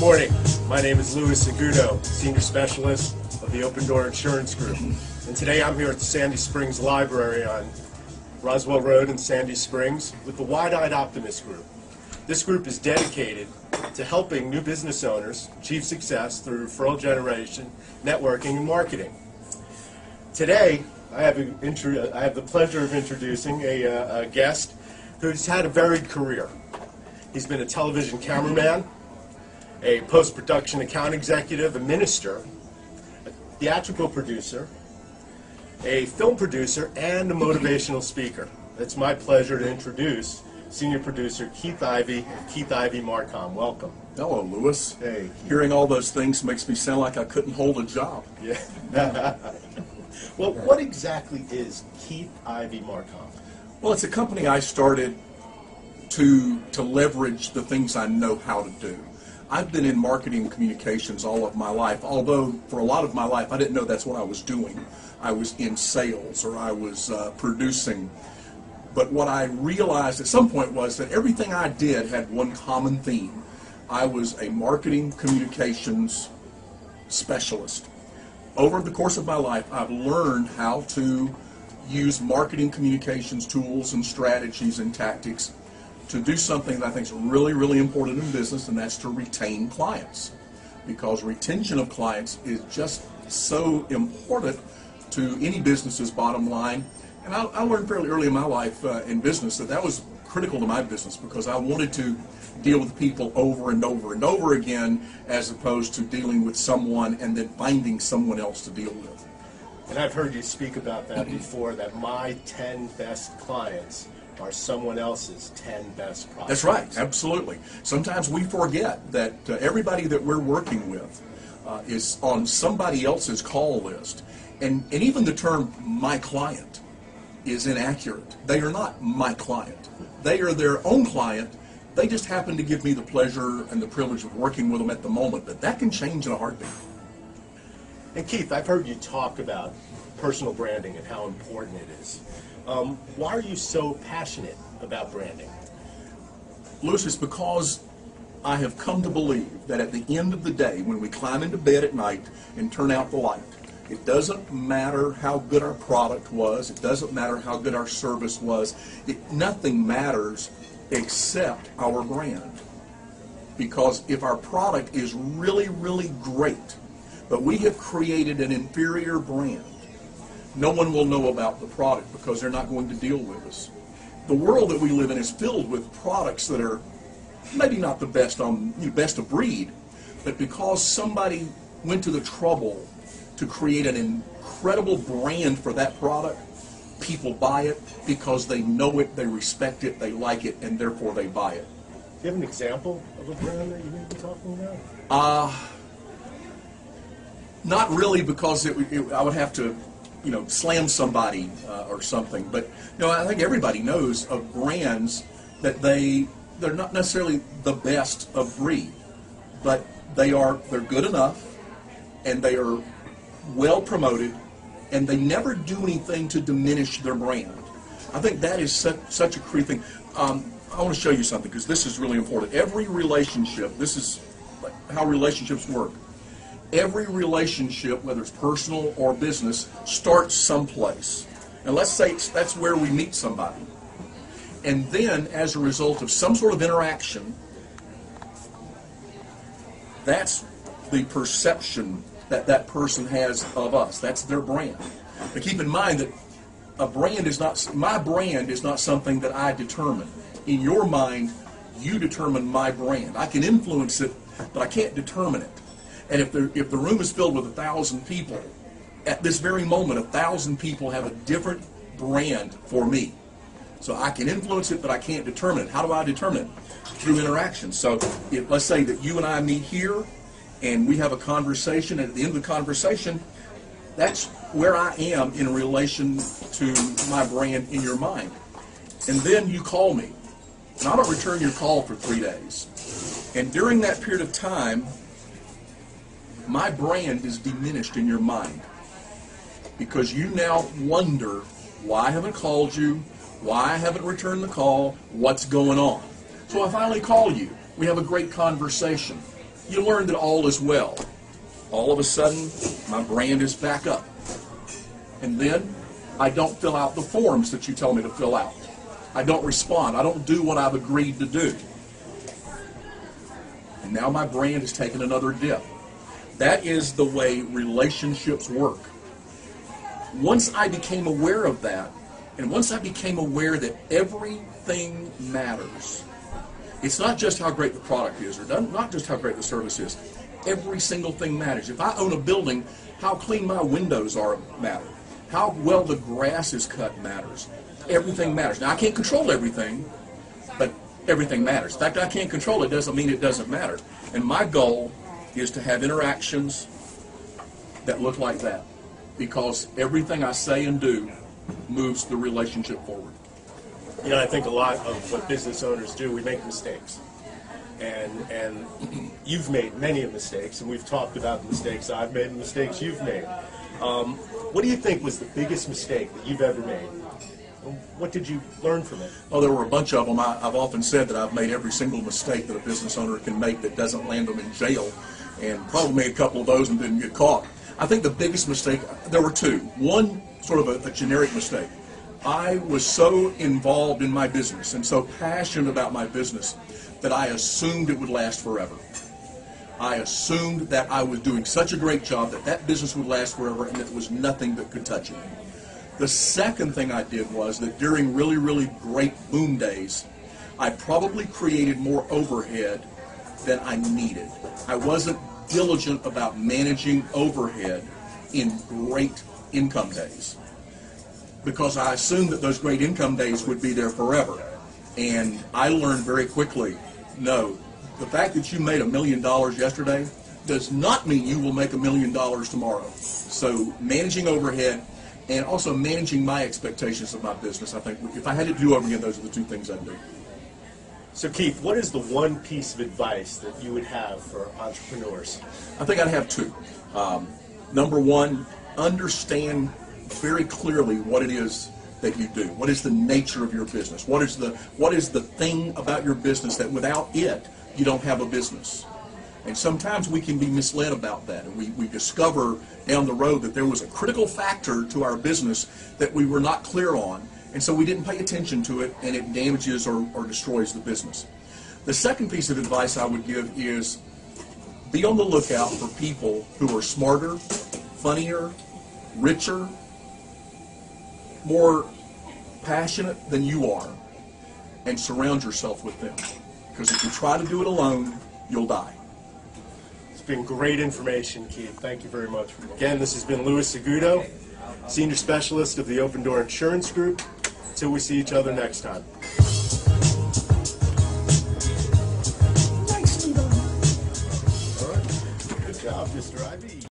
morning. My name is Aguido, Senior Specialist of the Open Door Insurance Group. And today I'm here at the Sandy Springs Library on Roswell Road in Sandy Springs with the Wide-Eyed Optimist Group. This group is dedicated to helping new business owners achieve success through referral generation, networking, and marketing. Today, I have the pleasure of introducing a guest who's had a varied career. He's been a television cameraman, a post-production account executive, a minister, a theatrical producer, a film producer, and a motivational speaker. It's my pleasure to introduce senior producer Keith Ivey of Keith Ivey Marcom. Welcome. Hello, Lewis. Hey. Hearing all those things makes me sound like I couldn't hold a job. Yeah. Well, what exactly is Keith Ivey Marcom? Well, it's a company I started to leverage the things I know how to do. I've been in marketing communications all of my life, although for a lot of my life I didn't know that's what I was doing. I was in sales or I was producing. But what I realized at some point was that everything I did had one common theme. I was a marketing communications specialist. Over the course of my life, I've learned how to use marketing communications tools and strategies and tactics to do something that I think is really, really important in business, and that's to retain clients. Because retention of clients is just so important to any business's bottom line. And I learned fairly early in my life in business that was critical to my business, because I wanted to deal with people over and over and over again, as opposed to dealing with someone and then finding someone else to deal with. And I've heard you speak about that before, that my 10 best clients are someone else's 10 best prospects. That's right, absolutely. Sometimes we forget that everybody that we're working with is on somebody else's call list. And even the term my client is inaccurate. They are not my client. They are their own client. They just happen to give me the pleasure and the privilege of working with them at the moment, but that can change in a heartbeat. And Keith, I've heard you talk about personal branding and how important it is. Why are you so passionate about branding? Lewis, it's because I have come to believe that at the end of the day, when we climb into bed at night and turn out the light, it doesn't matter how good our product was, it doesn't matter how good our service was, nothing matters except our brand. Because if our product is really, really great, but we have created an inferior brand, no one will know about the product because they're not going to deal with us. The world that we live in is filled with products that are maybe not the best best of breed, but because somebody went to the trouble to create an incredible brand for that product, people buy it because they know it, they respect it, they like it, and therefore they buy it. Do you have an example of a brand that you may be talking about? Not really, because I would have to slam somebody or something. But I think everybody knows of brands that they're not necessarily the best of breed, but they're good enough, and they are well promoted, and they never do anything to diminish their brand. I think that is such a key thing. I want to show you something, because this is really important. Every relationship, this is how relationships work. Every relationship, whether it's personal or business, starts someplace. And let's say that's where we meet somebody. And then, as a result of some sort of interaction, that's the perception that that person has of us. That's their brand. But keep in mind that my brand is not something that I determine. In your mind, you determine my brand. I can influence it, but I can't determine it. And if the room is filled with 1,000 people, at this very moment, 1,000 people have a different brand for me. So I can influence it, but I can't determine it. How do I determine it? Through interaction. So let's say that you and I meet here, and we have a conversation, and at the end of the conversation, that's where I am in relation to my brand in your mind. And then you call me, and I don't return your call for 3 days. And during that period of time, my brand is diminished in your mind, because you now wonder why I haven't called you, why I haven't returned the call, what's going on. So I finally call you. We have a great conversation. you learn that all is well. All of a sudden, my brand is back up. And then I don't fill out the forms that you tell me to fill out. I don't respond. I don't do what I've agreed to do. And now my brand has taken another dip. That is the way relationships work. Once I became aware of that, and once I became aware that everything matters, it's not just how great the product is, or not just how great the service is. Every single thing matters. If I own a building, how clean my windows are matter. How well the grass is cut matters. Everything matters. Now, I can't control everything, but everything matters. In fact, I can't control it doesn't mean it doesn't matter. And my goal is to have interactions that look like that, because everything I say and do moves the relationship forward. You know, I think a lot of what business owners do, we make mistakes. And you've made many mistakes, and we've talked about the mistakes I've made and the mistakes you've made. What do you think was the biggest mistake that you've ever made? What did you learn from it? Oh, there were a bunch of them. I've often said that I've made every single mistake that a business owner can make that doesn't land them in jail, and probably made a couple of those and didn't get caught. I think the biggest mistake, there were two. One, sort of a generic mistake. I was so involved in my business and so passionate about my business that I assumed it would last forever. I assumed that I was doing such a great job that that business would last forever and that there was nothing that could touch it. The second thing I did was that during really, really great boom days, I probably created more overhead than I needed. I wasn't diligent about managing overhead in great income days, because I assumed that those great income days would be there forever. And I learned very quickly, no, the fact that you made $1 million yesterday does not mean you will make $1 million tomorrow. So managing overhead and also managing my expectations of my business, I think if I had to do over again, those are the two things I'd do. So Keith, what is the one piece of advice that you would have for entrepreneurs? I think I'd have two. Number one, understand very clearly what it is that you do. What is the nature of your business? What is the thing about your business that without it, you don't have a business? And sometimes we can be misled about that, and we discover down the road that there was a critical factor to our business that we were not clear on, and so we didn't pay attention to it, and it damages or destroys the business. The second piece of advice I would give is be on the lookout for people who are smarter, funnier, richer, more passionate than you are, and surround yourself with them. Because if you try to do it alone, you'll die. It's been great information, Keith. Thank you very much. Again, this has been Louis Aguido, Senior Specialist of the Open Door Insurance Group. Until we see each other next time.